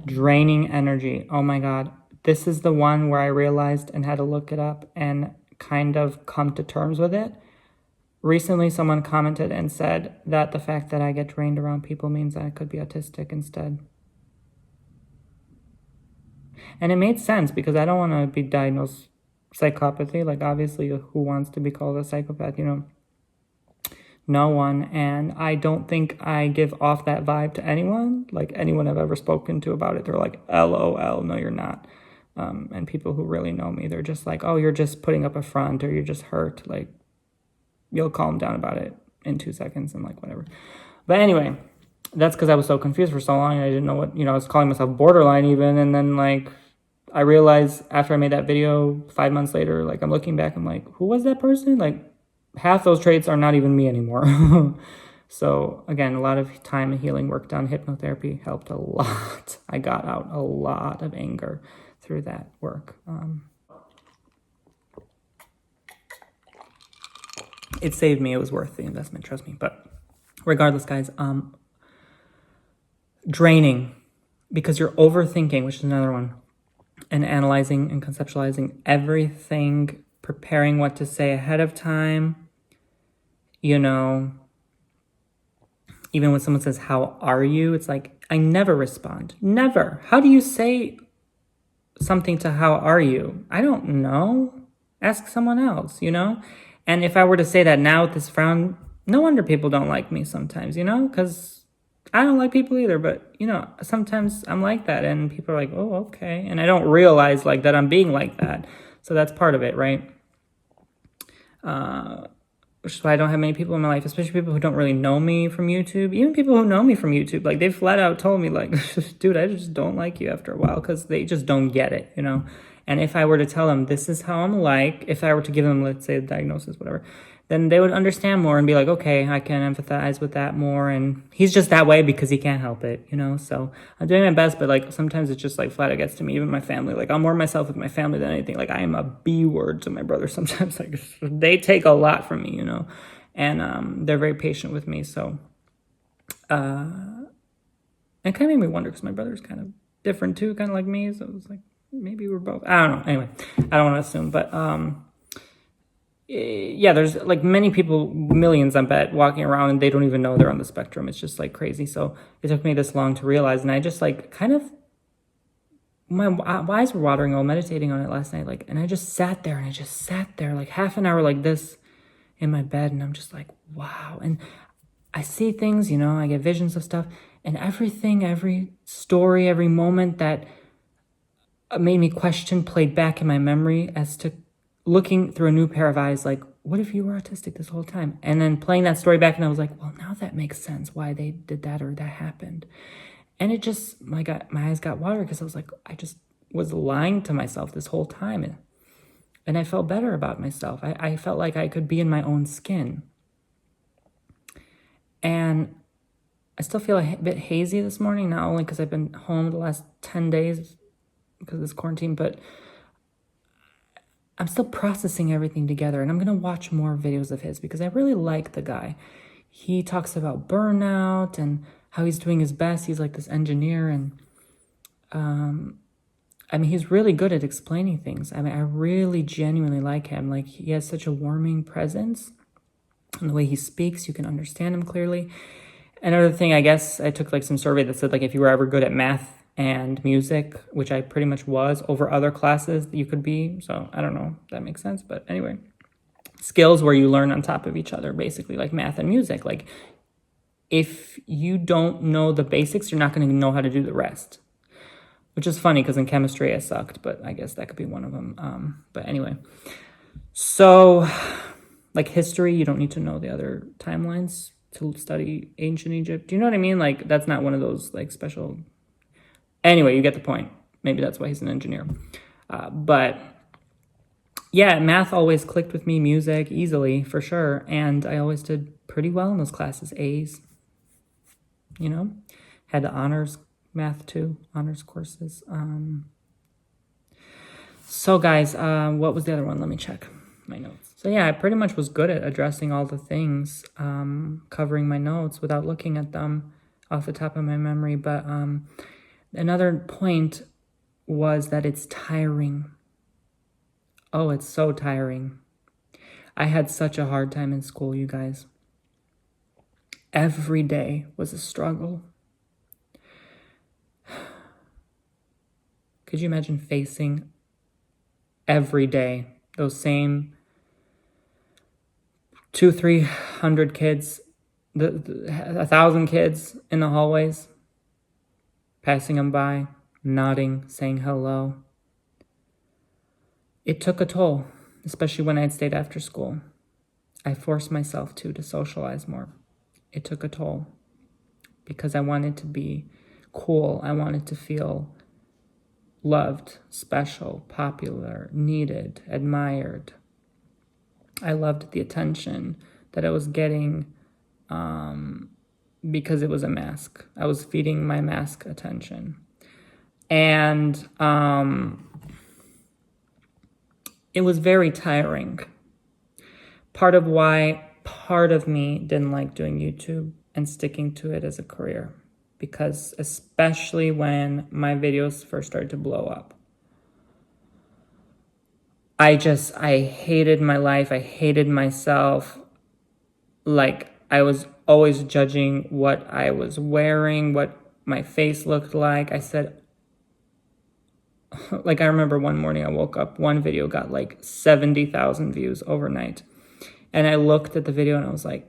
Draining energy. Oh my God. This is the one where I realized and had to look it up and kind of come to terms with it. Recently, someone commented and said that the fact that I get drained around people means that I could be autistic instead. And it made sense because I don't want to be diagnosed psychopathy. Like, obviously, who wants to be called a psychopath, you know? No one. And I don't think I give off that vibe to anyone. Like, anyone I've ever spoken to about it, they're like, LOL, no, you're not. And people who really know me, they're just like, oh, you're just putting up a front, or you're just hurt. Like, you'll calm down about it in 2 seconds and like whatever. But anyway, that's because I was so confused for so long and I didn't know what, you know, I was calling myself borderline even. And then like, I realized after I made that video 5 months later, like I'm looking back, I'm like, who was that person? Like half those traits are not even me anymore. So again, a lot of time and healing work done. Hypnotherapy helped a lot. I got out a lot of anger through that work. It saved me. It was worth the investment, trust me. But regardless, guys, draining because you're overthinking, which is another one, and analyzing and conceptualizing everything, preparing what to say ahead of time. You know, even when someone says, how are you? It's like, I never respond. Never. How do you say something to how are you? I don't know. Ask someone else, you know? And if I were to say that now with this frown, no wonder people don't like me sometimes, you know? Because I don't like people either, but, you know, sometimes I'm like that and people are like, oh, okay. And I don't realize like that I'm being like that. So that's part of it, right? Which is why I don't have many people in my life, especially people who don't really know me from YouTube. Even people who know me from YouTube, like they've flat out told me like, dude, I just don't like you after a while because they just don't get it, you know? And if I were to tell them this is how I'm like, if I were to give them, let's say, a diagnosis, whatever, then they would understand more and be like, okay, I can empathize with that more. And he's just that way because he can't help it, you know? So I'm doing my best, but like sometimes it's just like flat out gets to me, even my family. Like I'm more myself with my family than anything. Like I am a B word to my brother sometimes. Like they take a lot from me, you know? And they're very patient with me. So it kind of made me wonder because my brother's kind of different too, kind of like me. So it was like, maybe we're both. I don't know. Anyway, I don't want to assume, but yeah, there's like many people, millions, I bet, walking around and they don't even know they're on the spectrum. It's just like crazy. So it took me this long to realize, and I just like kind of my eyes were watering while meditating on it last night. Like, and I just sat there like half an hour like this in my bed, and I'm just like, wow. And I see things, you know, I get visions of stuff, and everything, every story, every moment that made me question played back in my memory as to looking through a new pair of eyes, like, what if you were autistic this whole time? And then playing that story back, and I was like, well, now that makes sense why they did that or that happened. And it just, my eyes got watery because I was like, I just was lying to myself this whole time. And I felt better about myself. I felt like I could be in my own skin. And I still feel a bit hazy this morning, not only because I've been home the last 10 days because of this quarantine, but I'm still processing everything together. And I'm going to watch more videos of his because I really like the guy. He talks about burnout and how he's doing his best. He's like this engineer, and I mean, he's really good at explaining things. I mean, I really genuinely like him. Like, he has such a warming presence, and the way he speaks, you can understand him clearly. Another thing, I guess, I took like some survey that said like if you were ever good at math and music, which I pretty much was, over other classes you could be. So I don't know if that makes sense, but anyway, skills where you learn on top of each other, basically, like math and music. Like if you don't know the basics, you're not going to know how to do the rest, which is funny because in chemistry I sucked, but I guess that could be one of them. But anyway, so like history, you don't need to know the other timelines to study ancient Egypt. Do you know what I mean? Like that's not one of those like special. Anyway, you get the point. Maybe that's why he's an engineer. But yeah, math always clicked with me, music easily for sure. And I always did pretty well in those classes, A's, you know, had the honors math too, honors courses. So guys, what was the other one? Let me check my notes. So yeah, I pretty much was good at addressing all the things, covering my notes without looking at them off the top of my memory. But Another point was that it's tiring. Oh, it's so tiring. I had such a hard time in school, you guys. Every day was a struggle. Could you imagine facing every day those same 200-300 kids, 1,000 kids in the hallways, passing them by, nodding, saying hello? It took a toll, especially when I'd stayed after school. I forced myself to socialize more. It took a toll because I wanted to be cool. I wanted to feel loved, special, popular, needed, admired. I loved the attention that I was getting because it was a mask. I was feeding my mask attention. And it was very tiring. Part of why part of me didn't like doing YouTube and sticking to it as a career, because especially when my videos first started to blow up, I hated my life. I hated myself. Like, I was always judging what I was wearing, what my face looked like. I said, like, I remember one morning I woke up, one video got like 70,000 views overnight. And I looked at the video and I was like,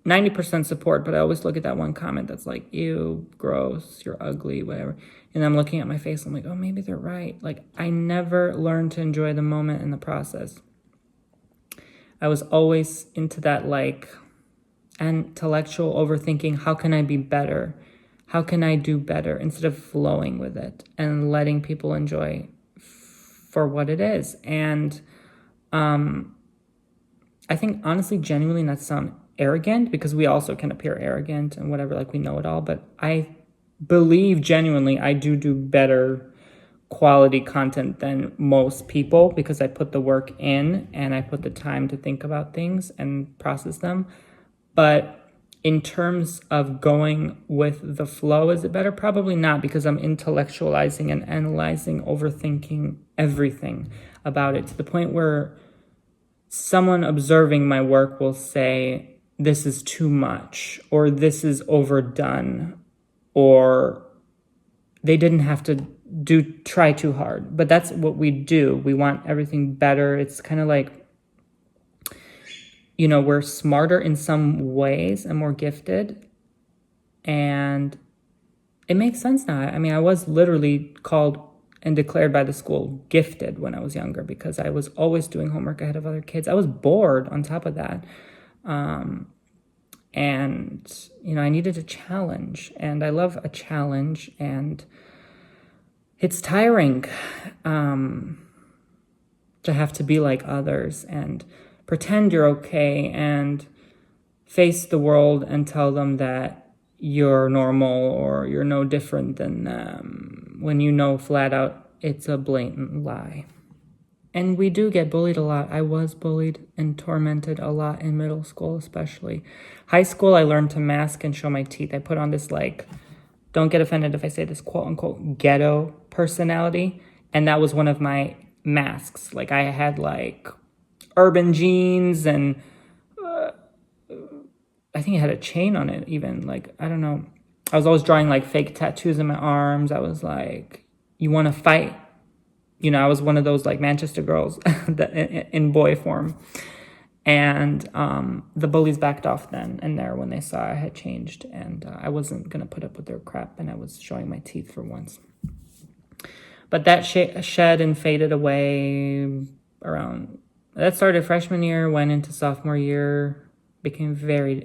90% support, but I always look at that one comment that's like, ew, gross, you're ugly, whatever. And I'm looking at my face, I'm like, oh, maybe they're right. Like, I never learned to enjoy the moment in the process. I was always into that, like, intellectual overthinking. How can I be better? How can I do better? Instead of flowing with it and letting people enjoy for what it is. And I think, honestly, genuinely, not to sound arrogant, because we also can appear arrogant and whatever, like we know it all, but I believe genuinely I do better quality content than most people, because I put the work in and I put the time to think about things and process them. But in terms of going with the flow, is it better? Probably not, because I'm intellectualizing and analyzing, overthinking everything about it, to the point where someone observing my work will say, this is too much, or this is overdone, or they didn't have to try too hard. But that's what we do. We want everything better. It's kind of like, you know, we're smarter in some ways and more gifted. And it makes sense now. I mean, I was literally called and declared by the school gifted when I was younger, because I was always doing homework ahead of other kids. I was bored on top of that. And, you know, I needed a challenge, and I love a challenge, and it's tiring to have to be like others and pretend you're okay and face the world and tell them that you're normal or you're no different than them, when you know flat out it's a blatant lie. And we do get bullied a lot. I was bullied and tormented a lot in middle school, especially. High school, I learned to mask and show my teeth. I put on this, like, don't get offended if I say this, quote unquote, ghetto personality. And that was one of my masks. Like, I had, like, urban jeans, and I think it had a chain on it even. Like, I don't know. I was always drawing, like, fake tattoos in my arms. I was like, you want to fight? You know, I was one of those, like, Manchester girls that in boy form. And the bullies backed off then and there when they saw I had changed. And I wasn't going to put up with their crap, and I was showing my teeth for once. But that shed and faded away around... That started freshman year, went into sophomore year, became very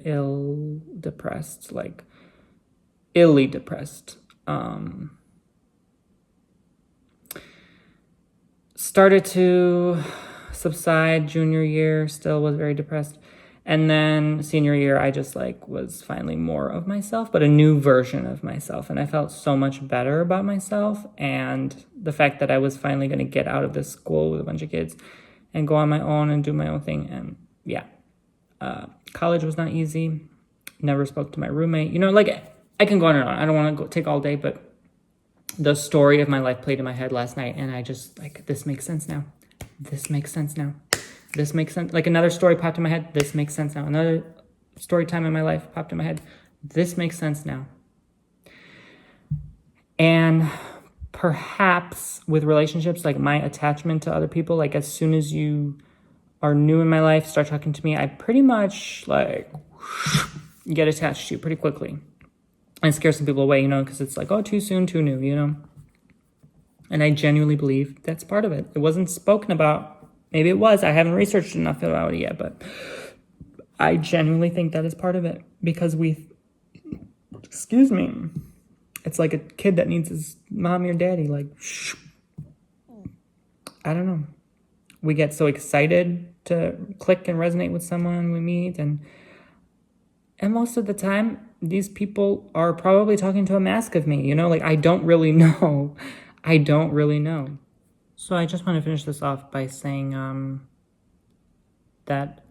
depressed, like, illy depressed. Started to subside junior year, still was very depressed. And then senior year, I just, like, was finally more of myself, but a new version of myself. And I felt so much better about myself. And the fact that I was finally going to get out of this school with a bunch of kids and go on my own and do my own thing. And yeah, college was not easy. Never spoke to my roommate. You know, like, I can go on and on. I don't want to take all day, but the story of my life played in my head last night, and I just, like, this makes sense now. This makes sense now. This makes sense. Like, another story popped in my head. This makes sense now. Another story time in my life popped in my head. This makes sense now. And perhaps with relationships, like my attachment to other people, like as soon as you are new in my life, start talking to me, I pretty much like get attached to you pretty quickly. And scare some people away, because it's like, oh, too soon, too new, And I genuinely believe that's part of it. It wasn't spoken about. Maybe it was. I haven't researched enough about it yet, but I genuinely think that is part of it because excuse me, it's like a kid that needs his mommy or daddy, like, I don't know. We get so excited to click and resonate with someone we meet, and most of the time, these people are probably talking to a mask of me, like I don't really know. I don't really know. So I just want to finish this off by saying that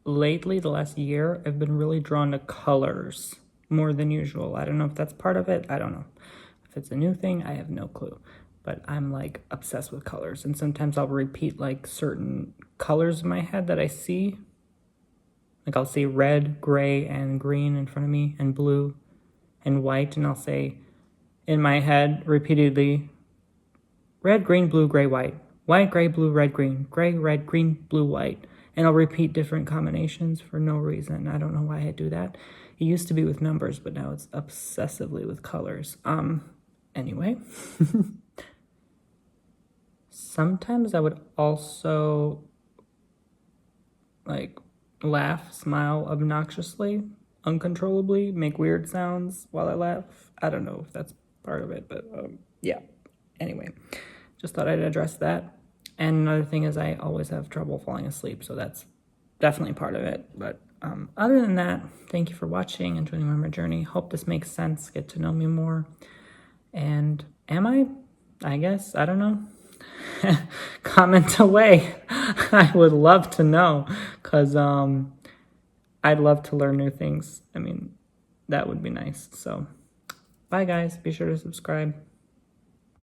lately, the last year, I've been really drawn to colors more than usual. I don't know if that's part of it. I don't know. If it's a new thing, I have no clue. But I'm like obsessed with colors. And sometimes I'll repeat like certain colors in my head that I see. Like I'll see red, gray, and green in front of me, and blue and white. And I'll say in my head repeatedly, red, green, blue, gray, white. White, gray, blue, red, green. Gray, red, green, blue, white. And I'll repeat different combinations for no reason. I don't know why I do that. It used to be with numbers, but now it's obsessively with colors. Anyway. Sometimes I would also like laugh, smile obnoxiously, uncontrollably, make weird sounds while I laugh. I don't know if that's part of it, but yeah. Anyway, just thought I'd address that. And another thing is I always have trouble falling asleep, so that's definitely part of it. But other than that, thank you for watching and joining me on my journey. Hope this makes sense. Get to know me more. And am I guess, I don't know. Comment away. I would love to know, because I'd love to learn new things. I mean, that would be nice. So bye guys, be sure to subscribe.